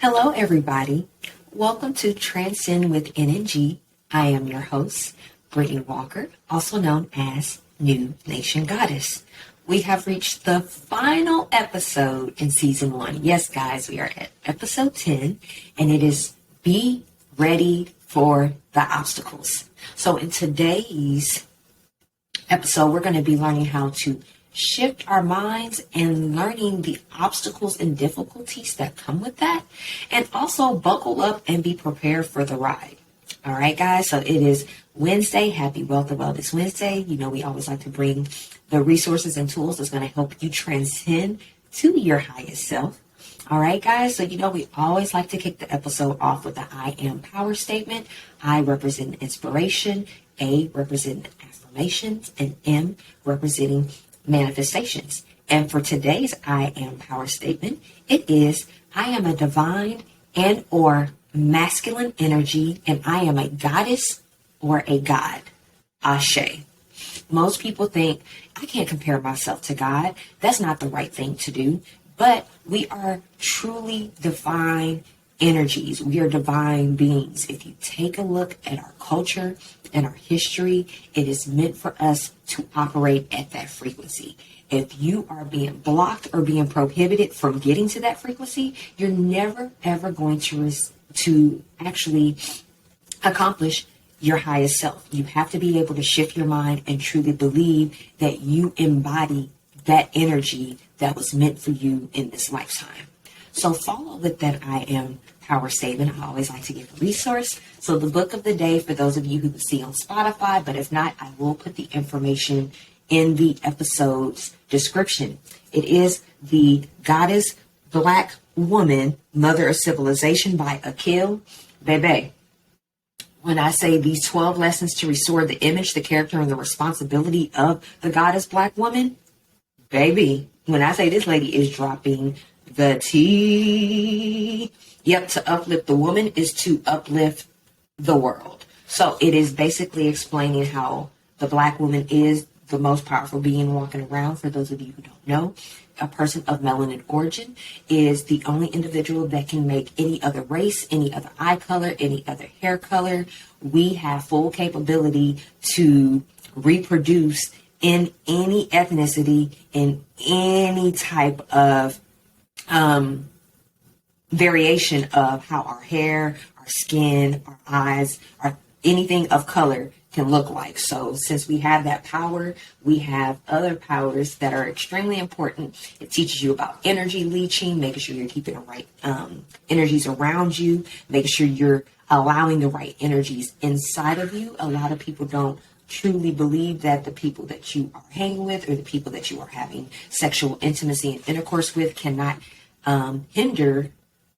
Hello, everybody. Welcome to Transcend with NNG. I am your host, Brittany Walker, also known as New Nation Goddess. We have reached the final episode in season 1. Yes, guys, we are at episode 10, and it is Be Ready for the Obstacles. So in today's episode, we're going to be learning how to shift our minds and learning the obstacles and difficulties that come with that, and also buckle up and be prepared for the ride. All right, guys, so it is Wednesday. Happy Wealth and Wellness Wednesday. You know, we always like to bring the resources and tools that's going to help you transcend to your highest self. All right, guys, so you know, we always like to kick the episode off with the I am power statement. I represent inspiration, A representing affirmations, and M representing manifestations. And for today's I am power statement, it is I am a divine and or masculine energy, and I am a goddess or a god. Ashe. Most people think I can't compare myself to God. That's not the right thing to do. But we are truly divine energies. We are divine beings. If you take a look at our culture and our history, it is meant for us to operate at that frequency. If you are being blocked or being prohibited from getting to that frequency, you're never, ever going to actually accomplish your highest self. You have to be able to shift your mind and truly believe that you embody that energy that was meant for you in this lifetime. So follow with that I am power statement. I always like to give a resource. So the book of the day, for those of you who see on Spotify, but if not, I will put the information in the episode's description. It is The Goddess Blackwoman, Mother of Civilization by Akil. Baby, when I say these 12 lessons to restore the image, the character, and the responsibility of the goddess Black woman, baby, when I say this lady is dropping the tea. Yep, to uplift the woman is to uplift the world. So it is basically explaining how the Black woman is the most powerful being walking around. For those of you who don't know, a person of melanin origin is the only individual that can make any other race, any other eye color, any other hair color. We have full capability to reproduce in any ethnicity, in any type of variation of how our hair, our skin, our eyes, or anything of color can look like. So since we have that power, we have other powers that are extremely important. It teaches you about energy leeching, making sure you're keeping the right energies around you, making sure you're allowing the right energies inside of you. A lot of people don't truly believe that the people that you are hanging with or the people that you are having sexual intimacy and intercourse with cannot hinder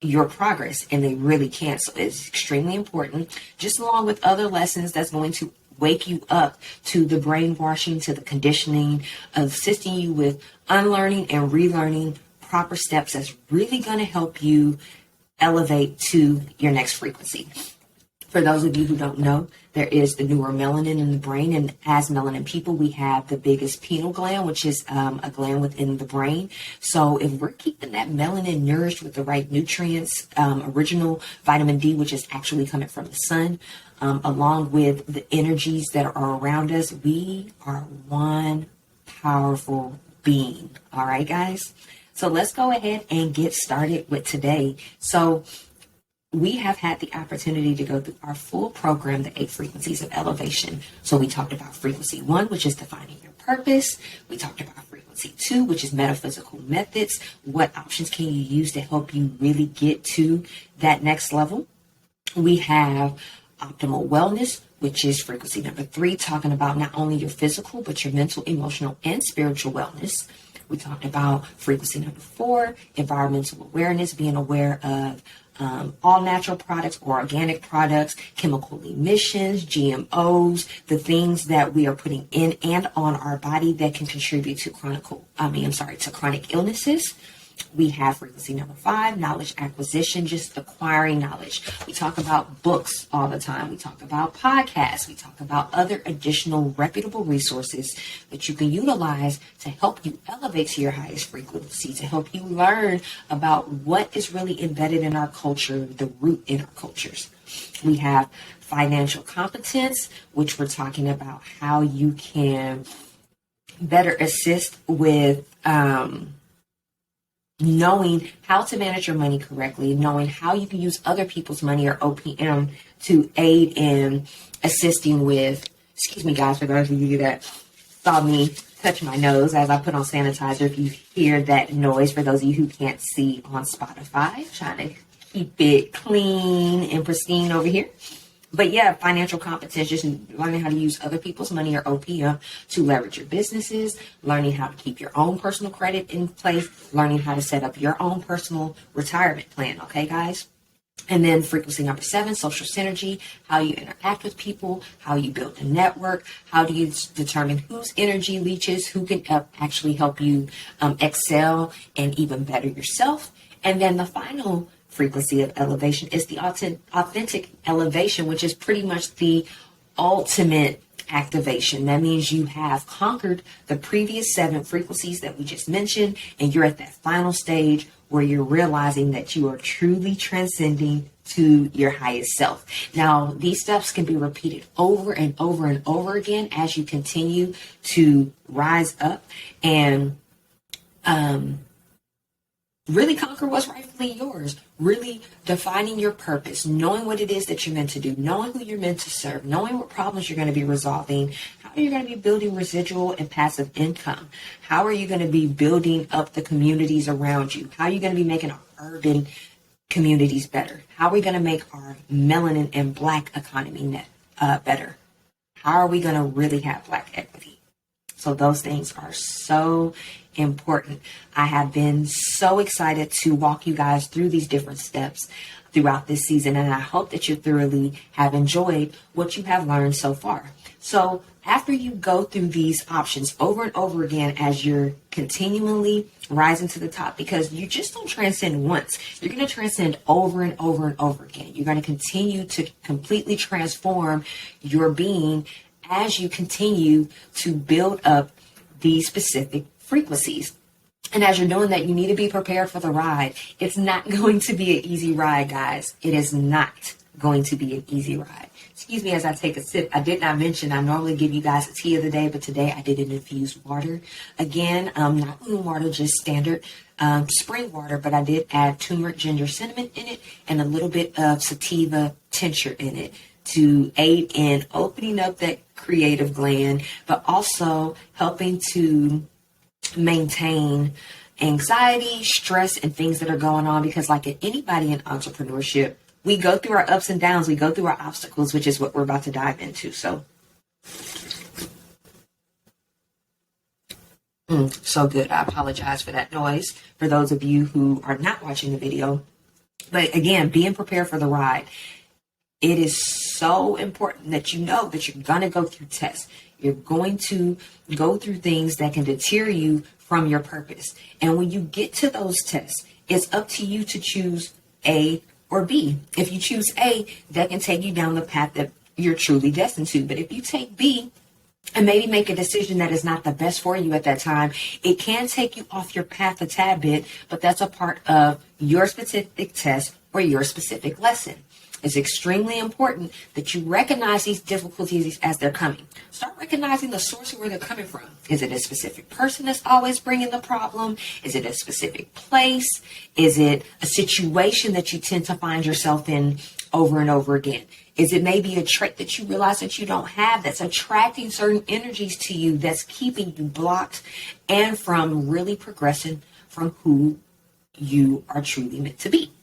your progress, and they really can't. So it's extremely important, just along with other lessons that's going to wake you up to the brainwashing, to the conditioning, assisting you with unlearning and relearning proper steps that's really going to help you elevate to your next frequency. For those of you who don't know, there is the neuromelanin in the brain, and as melanin people, we have the biggest pineal gland, which is a gland within the brain. So if we're keeping that melanin nourished with the right nutrients, original vitamin D, which is actually coming from the sun, along with the energies that are around us, we are one powerful being. All right, guys? So let's go ahead and get started with today. So we have had the opportunity to go through our full program, the 8 frequencies of elevation. So we talked about frequency 1, which is defining your purpose. We talked about frequency 2, which is metaphysical methods. What options can you use to help you really get to that next level? We have optimal wellness, which is frequency number 3, talking about not only your physical, but your mental, emotional, and spiritual wellness. We talked about frequency number 4, environmental awareness, being aware of all natural products or organic products, chemical emissions, GMOs, the things that we are putting in and on our body that can contribute to chronic illnesses. We have frequency number 5, knowledge acquisition, just acquiring knowledge. We talk about books all the time. We talk about podcasts. We talk about other additional reputable resources that you can utilize to help you elevate to your highest frequency, to help you learn about what is really embedded in our culture, the root in our cultures. We have financial competence, which we're talking about how you can better assist with knowing how to manage your money correctly, knowing how you can use other people's money or OPM to aid in assisting with, excuse me guys, for those of you that saw me touch my nose as I put on sanitizer. If you hear that noise, for those of you who can't see on Spotify, trying to keep it clean and pristine over here. But yeah, financial competence, just learning how to use other people's money or OPM to leverage your businesses, learning how to keep your own personal credit in place, learning how to set up your own personal retirement plan. Okay, guys? And then frequency number 7, social synergy, how you interact with people, how you build a network, how do you determine whose energy leeches, who can actually help you excel and even better yourself. And then the final frequency of elevation is the authentic elevation, which is pretty much the ultimate activation. That means you have conquered the previous 7 frequencies that we just mentioned, and you're at that final stage where you're realizing that you are truly transcending to your highest self. Now, these steps can be repeated over and over and over again as you continue to rise up and really conquer what's rightfully yours, really defining your purpose, knowing what it is that you're meant to do, knowing who you're meant to serve, knowing what problems you're going to be resolving, how are you going to be building residual and passive income, how are you going to be building up the communities around you, how are you going to be making our urban communities better, how are we going to make our melanin and Black economy better, how are we going to really have Black equity. So those things are so important. I have been so excited to walk you guys through these different steps throughout this season, and I hope that you thoroughly have enjoyed what you have learned so far. So after you go through these options over and over again as you're continually rising to the top, because you just don't transcend once, you're going to transcend over and over and over again. You're going to continue to completely transform your being as you continue to build up these specific frequencies. And as you're doing that, you need to be prepared for the ride. It's not going to be an easy ride, guys. It is not going to be an easy ride. Excuse me as I take a sip. I did not mention I normally give you guys a tea of the day, but today I did an infused water. Again, not moon water, just standard spring water, but I did add turmeric, ginger, cinnamon in it, and a little bit of sativa tincture in it to aid in opening up that creative gland, but also helping to maintain anxiety, stress, and things that are going on. Because like anybody in entrepreneurship, we go through our ups and downs, we go through our obstacles, which is what we're about to dive into. So so good. I apologize for that noise for those of you who are not watching the video. But again, being prepared for the ride. It is so important that you know that you're going to go through tests. You're going to go through things that can deter you from your purpose. And when you get to those tests, it's up to you to choose A or B. If you choose A, that can take you down the path that you're truly destined to. But if you take B and maybe make a decision that is not the best for you at that time, it can take you off your path a tad bit, but that's a part of your specific test or your specific lesson. It's extremely important that you recognize these difficulties as they're coming. Start recognizing the source of where they're coming from. Is it a specific person that's always bringing the problem? Is it a specific place? Is it a situation that you tend to find yourself in over and over again? Is it maybe a trait that you realize that you don't have that's attracting certain energies to you that's keeping you blocked and from really progressing from who you are truly meant to be?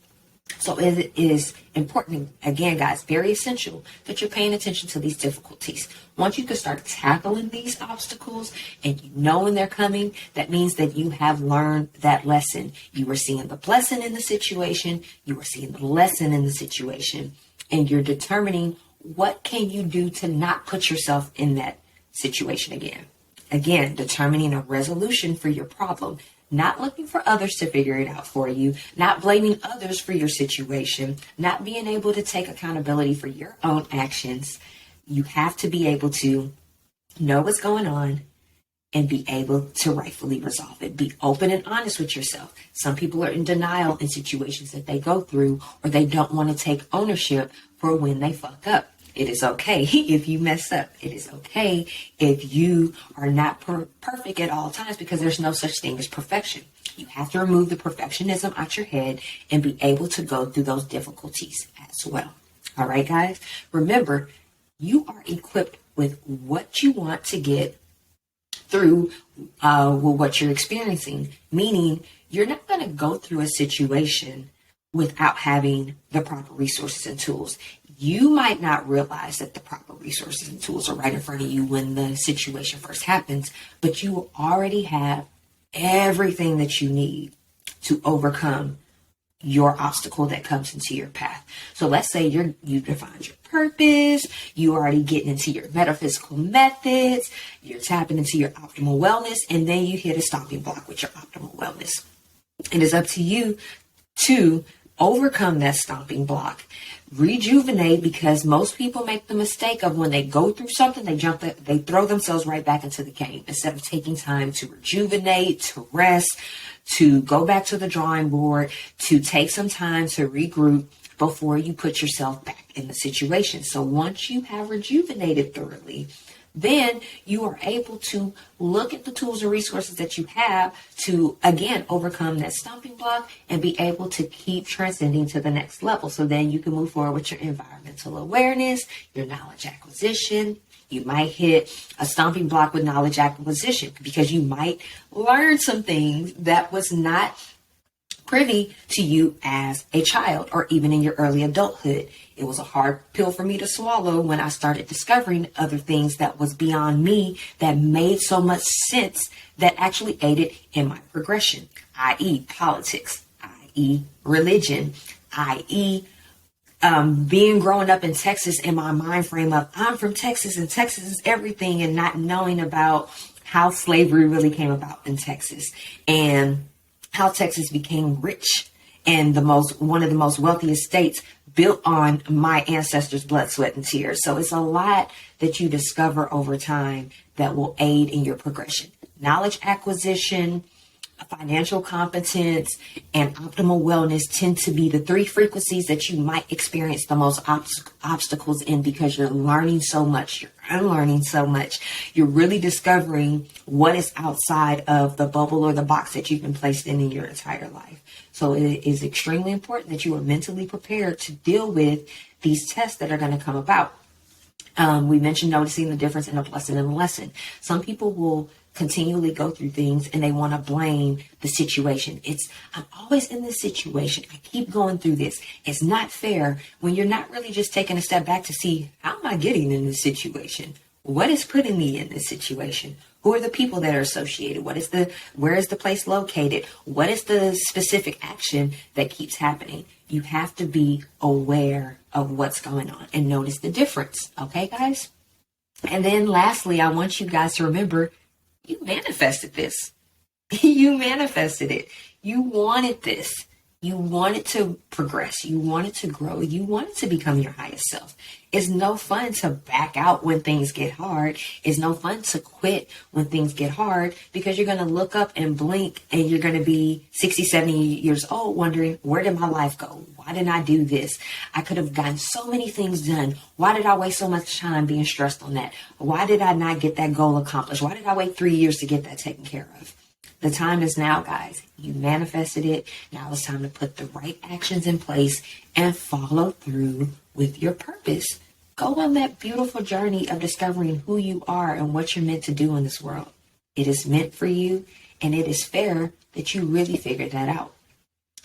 So it is important, again, guys, very essential that you're paying attention to these difficulties. Once you can start tackling these obstacles and you know when they're coming, that means that you have learned that lesson. You are seeing the blessing in the situation. You are seeing the lesson in the situation. And you're determining what can you do to not put yourself in that situation again. Again, determining a resolution for your problem. not looking for others to figure it out for you, not blaming others for your situation, not being able to take accountability for your own actions. You have to be able to know what's going on and be able to rightfully resolve it. Be open and honest with yourself. Some people are in denial in situations that they go through, or they don't want to take ownership for when they fuck up. It is okay if you mess up. It is okay if you are not perfect at all times, because there's no such thing as perfection. You have to remove the perfectionism out your head and be able to go through those difficulties as well. All right, guys, remember, you are equipped with what you want to get through what you're experiencing, meaning you're not going to go through a situation without having the proper resources and tools. You might not realize that the proper resources and tools are right in front of you when the situation first happens, but you already have everything that you need to overcome your obstacle that comes into your path. So let's say you defined your purpose, you already getting into your metaphysical methods, you're tapping into your optimal wellness, and then you hit a stopping block with your optimal wellness. It is up to you to overcome that stopping block, rejuvenate, because most people make the mistake of when they go through something, they throw themselves right back into the game instead of taking time to rejuvenate, to rest, to go back to the drawing board, to take some time to regroup before you put yourself back in the situation. So once you have rejuvenated thoroughly, then you are able to look at the tools and resources that you have to, again, overcome that stumbling block and be able to keep transcending to the next level. So then you can move forward with your environmental awareness, your knowledge acquisition. You might hit a stomping block with knowledge acquisition because you might learn some things that was not privy to you as a child or even in your early adulthood. It was a hard pill for me to swallow when I started discovering other things that was beyond me that made so much sense that actually aided in my progression, i.e. politics, i.e. religion, i.e. Being growing up in Texas in my mind frame of I'm from Texas and Texas is everything, and not knowing about how slavery really came about in Texas and how Texas became rich and one of the most wealthiest states built on my ancestors' blood, sweat, and tears. So it's a lot that you discover over time that will aid in your progression. Knowledge acquisition, financial competence, and optimal wellness tend to be the three frequencies that you might experience the most obstacles in, because you're learning so much, you're unlearning so much, you're really discovering what is outside of the bubble or the box that you've been placed in your entire life. So it is extremely important that you are mentally prepared to deal with these tests that are going to come about. We mentioned noticing the difference in a blessing and a lesson. Some people will continually go through things and they want to blame the situation. I'm always in this situation. I keep going through this. It's not fair, when you're not really just taking a step back to see, how am I getting in this situation? What is putting me in this situation? Who are the people that are associated? Where is the place located? What is the specific action that keeps happening? You have to be aware of what's going on and notice the difference. Okay, guys? And then lastly, I want you guys to remember, you manifested this. You manifested it. You wanted this. You wanted to progress. You wanted to grow. You wanted to become your highest self. It's no fun to back out when things get hard. It's no fun to quit when things get hard, because you're going to look up and blink and you're going to be 60, 70 years old wondering, where did my life go? Why didn't I do this? I could have gotten so many things done. Why did I waste so much time being stressed on that? Why did I not get that goal accomplished? Why did I wait 3 years to get that taken care of? The time is now, guys. You manifested it. Now it's time to put the right actions in place and follow through with your purpose. Go on that beautiful journey of discovering who you are and what you're meant to do in this world. It is meant for you, and it is fair that you really figured that out.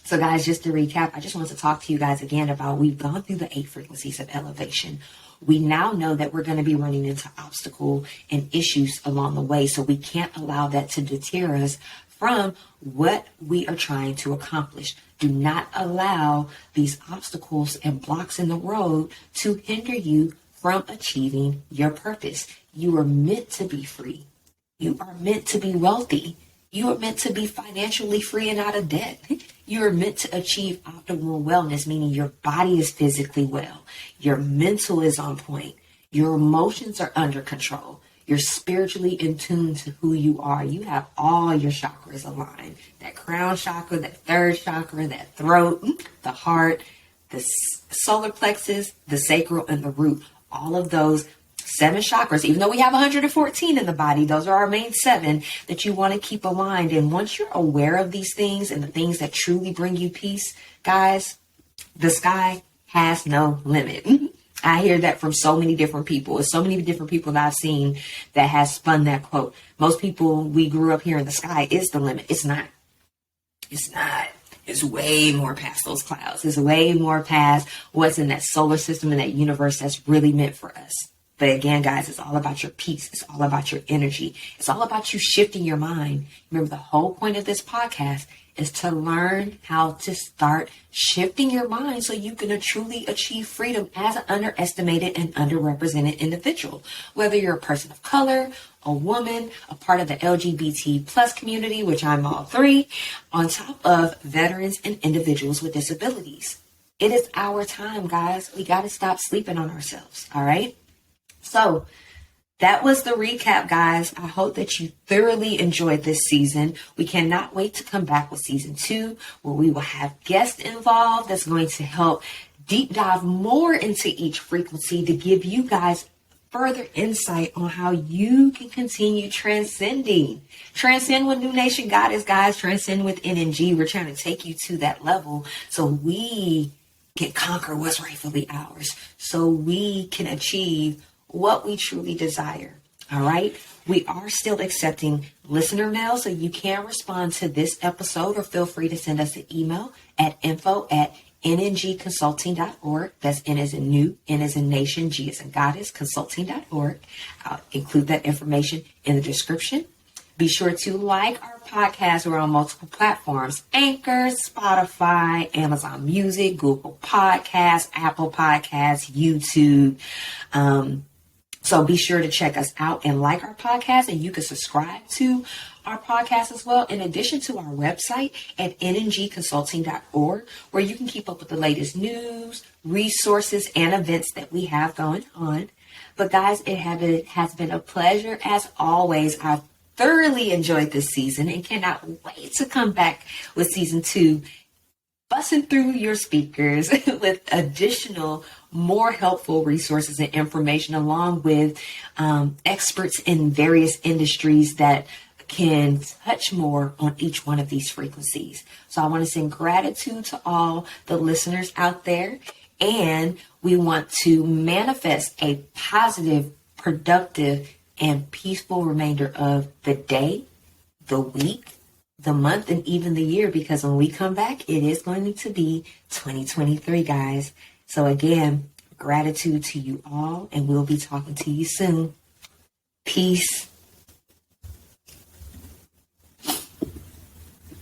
So guys, just to recap, I just want to talk to you guys again about, we've gone through the 8 frequencies of elevation. We now know that we're going to be running into obstacles and issues along the way. So we can't allow that to deter us from what we are trying to accomplish. Do not allow these obstacles and blocks in the road to hinder you from achieving your purpose. You are meant to be free. You are meant to be wealthy. You are meant to be financially free and out of debt. You are meant to achieve optimal wellness, meaning your body is physically well. Your mental is on point. Your emotions are under control. You're spiritually in tune to who you are. You have all your chakras aligned. That crown chakra, that third chakra, that throat, the heart, the solar plexus, the sacral, and the root. All of those 7 chakras, even though we have 114 in the body, those are our main 7 that you want to keep aligned. And once you're aware of these things and the things that truly bring you peace, guys, the sky has no limit. I hear that from so many different people. It's so many different people that I've seen that has spun that quote. Most people, we grew up here in the sky is the limit. It's not. It's not. It's way more past those clouds. It's way more past what's in that solar system and that universe that's really meant for us. But again, guys, it's all about your peace. It's all about your energy. It's all about you shifting your mind. Remember, the whole point of this podcast is to learn how to start shifting your mind so you can truly achieve freedom as an underestimated and underrepresented individual. Whether you're a person of color, a woman, a part of the LGBT plus community, which I'm all 3, on top of veterans and individuals with disabilities. It is our time, guys. We got to stop sleeping on ourselves. All right. So that was the recap, guys. I hope that you thoroughly enjoyed this season. We cannot wait to come back with season 2, where we will have guests involved that's going to help deep dive more into each frequency to give you guys further insight on how you can continue transcending. Transcend with New Nation Goddess, guys. Transcend with NNG. We're trying to take you to that level so we can conquer what's rightfully ours, so we can achieve what we truly desire. All right. We are still accepting listener mail, so you can respond to this episode, or feel free to send us an email at info@nngconsulting.org. That's N as in new, N as in nation, G as in goddess, consulting.org. I'll include that information in the description. Be sure to like our podcast. We're on multiple platforms: Anchor, Spotify, Amazon Music, Google Podcasts, Apple Podcasts, YouTube. So be sure to check us out and like our podcast, and you can subscribe to our podcast as well, in addition to our website at nngconsulting.org, where you can keep up with the latest news, resources, and events that we have going on. But guys, it has been a pleasure as always. I've thoroughly enjoyed this season and cannot wait to come back with season 2, busting through your speakers with additional, more helpful resources and information, along with experts in various industries that can touch more on each one of these frequencies. So I want to send gratitude to all the listeners out there, and we want to manifest a positive, productive, and peaceful remainder of the day, the week, the month, and even the year, because when we come back, it is going to be 2023, guys. So again, gratitude to you all, and we'll be talking to you soon. Peace.